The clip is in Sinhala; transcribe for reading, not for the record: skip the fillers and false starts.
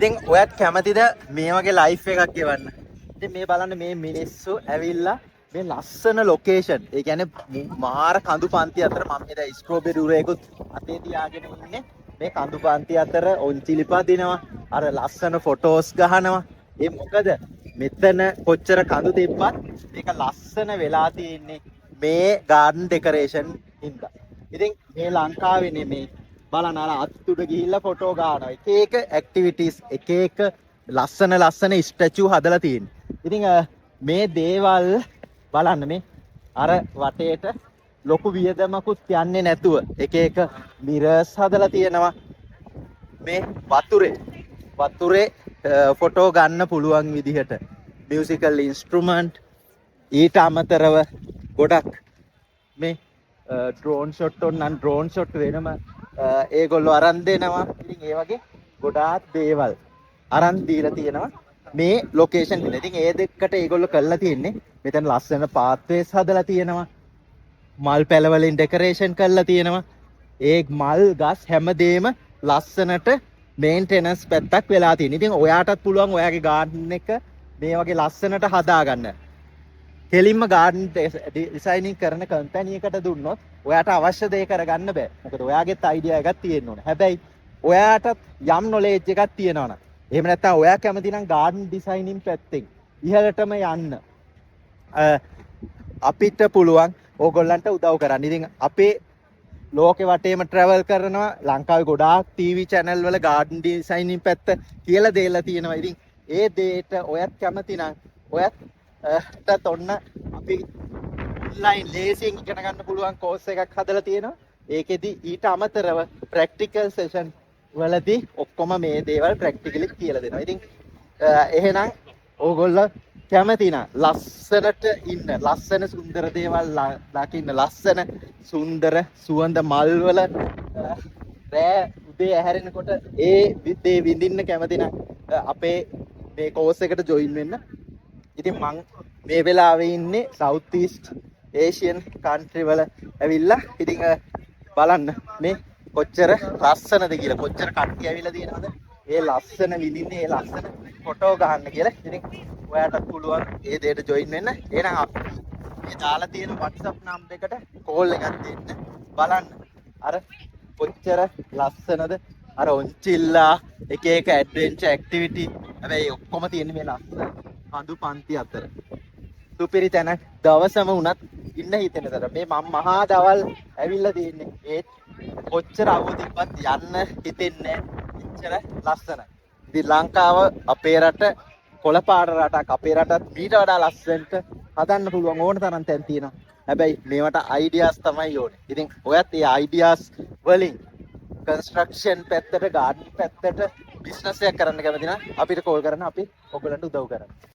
ඉතින් ඔයත් කැමතිද මේ වගේ ලයිෆ් එකක් ගෙවන්න? ඉතින් මේ බලන්න මේ මිනිස්සු ඇවිල්ලා මේ ලස්සන ලොකේෂන්. ඒ කියන්නේ මාර කඳු පන්ති අතර මම මේ දැන් ස්ට්‍රෝබෙරි උරේකුත් අතේ තියාගෙන ඉන්නේ. මේ කඳු පන්ති අතර ඔන්චිලිපා දිනවා. අර ලස්සන ෆොටෝස් ගහනවා. ඒ මොකද මෙතන කොච්චර කඳු තිබ්බත් මේක ලස්සන වෙලා තියෙන්නේ මේ ගාඩන් ඩෙකරේෂන් හින්දා. ඉතින් මේ ලංකාවේ නෙමේ බලන්න අර අත්තුඩ ගිහිල්ලා ෆොටෝ ගන්නවා. එක එක ඇක්ටිවිටීස් එක ලස්සන ස්ටැචු හදලා තියෙනවා. ඉතින් මේ දේවල් බලන්න මේ අර වටේට ලොකු වියදමකුත් යන්නේ නැතුව එක මිරර්ස් හදලා තියෙනවා. මේ වතුරේ ෆොටෝ ගන්න පුළුවන් විදිහට මියුසිකල් ඉන්ස්ට්‍රුමන්ට් ඊට අමතරව ගොඩක් මේ ඩ්‍රෝන් ෂොට් ඕනනම් ඩ්‍රෝන් ෂොට් වෙනම ඒගොල්ලෝ අරන් දෙනවා. ඉතින් ඒ වගේ ගොඩාක් දේවල් අරන් දීලා තියෙනවා මේ ලොකේෂන් එක. ඉතින් ඒ දෙකට ඒගොල්ලෝ කරලා තියෙන්නේ මෙතන ලස්සන පාත්වේස් හදලා තියෙනවා. මල් පැල වලින් ඩෙකරේෂන් කරලා තියෙනවා. ඒ මල් ගස් හැමදේම ලස්සනට මේන්ටෙනන්ස් පැත්තක් වෙලා තියෙනවා. ඉතින් ඔයාටත් පුළුවන් ඔයාගේ ගාඩන් එක මේ වගේ ලස්සනට හදාගන්න. කෙලින්ම ගාඩන් ඩිසයිනින් කරන කම්පැනි එකට දුන්නොත් ඔයාට අවශ්‍ය දේ කරගන්න බෑ. මොකද ඔයාගේත් අයිඩියා එකක් තියෙන්න ඕනේ. හැබැයි ඔයාටත් යම් නොලෙජ් එකක් තියෙනවා නම් එහෙම නැත්නම් ඔයා කැමති නම් ගාඩන් ඩිසයිනින් පැත්තෙන් ඉහළටම යන්න අපිට පුළුවන් ඕගොල්ලන්ට උදව් කරන්න. ඉතින් අපේ ලෝකෙ වටේම ට්‍රැවල් කරනවා. ලංකාවේ ගොඩාක් ටීවී channel වල ගාඩන් ඩිසයිනින් පැත්ත කියලා දෙලා තියෙනවා. ඉතින් ඒ දේට ඔයත් කැමති නම් ඔයත් ටත් ඔන්න අපි ඔන්ලයින් ලේසියෙන් ඉගෙන ගන්න පුළුවන් කෝස් එකක් හදලා තියෙනවා. ඒකෙදි ඊට අමතරව ප්‍රැක්ටිකල් සෙෂන් වලදී ඔක්කොම මේ දේවල් ප්‍රැක්ටිකලි කියලා දෙනවා. ඉතින් එහෙනම් ඕගොල්ලෝ කැමති නම් ලස්සනට ඉන්න, ලස්සන සුන්දර දේවල් දකින්න, ලස්සන සුන්දර සුවඳ මල් වල රෑ උදේ ඇහැරෙනකොට ඒ දේ විඳින්න කැමති නම් අපේ මේ කෝස් එකට ජොයින් වෙන්න. ඉතින් මං මේ වෙලාවේ ඉන්නේ සවුත් ඊස්ට් ඒෂියන් කන්ට්‍රි වල ඇවිල්ලා. ඉතින් බලන්න මේ කොච්චර ලස්සනද කියලා, කොච්චර කට්ටිය ඇවිල්ලා තියෙනවද ඒ ලස්සන විඳින්නේ, ඒ ලස්සන ෆොටෝ ගන්න කියලා. ඉතින් ඔයාටත් පුළුවන් ඒ දෙයට ජොයින් වෙන්න. එහෙනම් අපි මේ දාලා තියෙන WhatsApp නම්බර් එකට කෝල් එකක් දෙන්න. බලන්න අර කොච්චර ලස්සනද අර ඔන්චිල්ලා එක ඇඩ්වෙන්චර් ඇක්ටිවිටි. හැබැයි ඔක්කොම තියෙන්නේ මේ ලස්සන කඳු පන්ති අතර. සුපිරි තැනක් දවසම වුණත් ඉන්න හිතෙන තර. මේ මම මහා දවල් ඇවිල්ලා තියෙන්නේ. ඒත් කොච්චර අවුදින්වත් යන්න හිතෙන්නේ එච්චර ලස්සනයි. ඉතින් ලංකාව අපේ රට කොළපාට රටක්. අපේ රටත් මීට වඩා ලස්සනට හදන්න පුළුවන් ඕන තරම් තැන් තියෙනවා. හැබැයි මේවට අයිඩියාස් තමයි ඕනේ. ඉතින් ඔයත් මේ අයිඩියාස් වලින් කන්ස්ට්‍රක්ෂන් පැත්තට, ගාඩන් පැත්තට බිස්නස් එකක් කරන්න කැමති නම් අපිට කෝල් කරන්න. අපි ඔයගලන්ට උදව් කරනවා.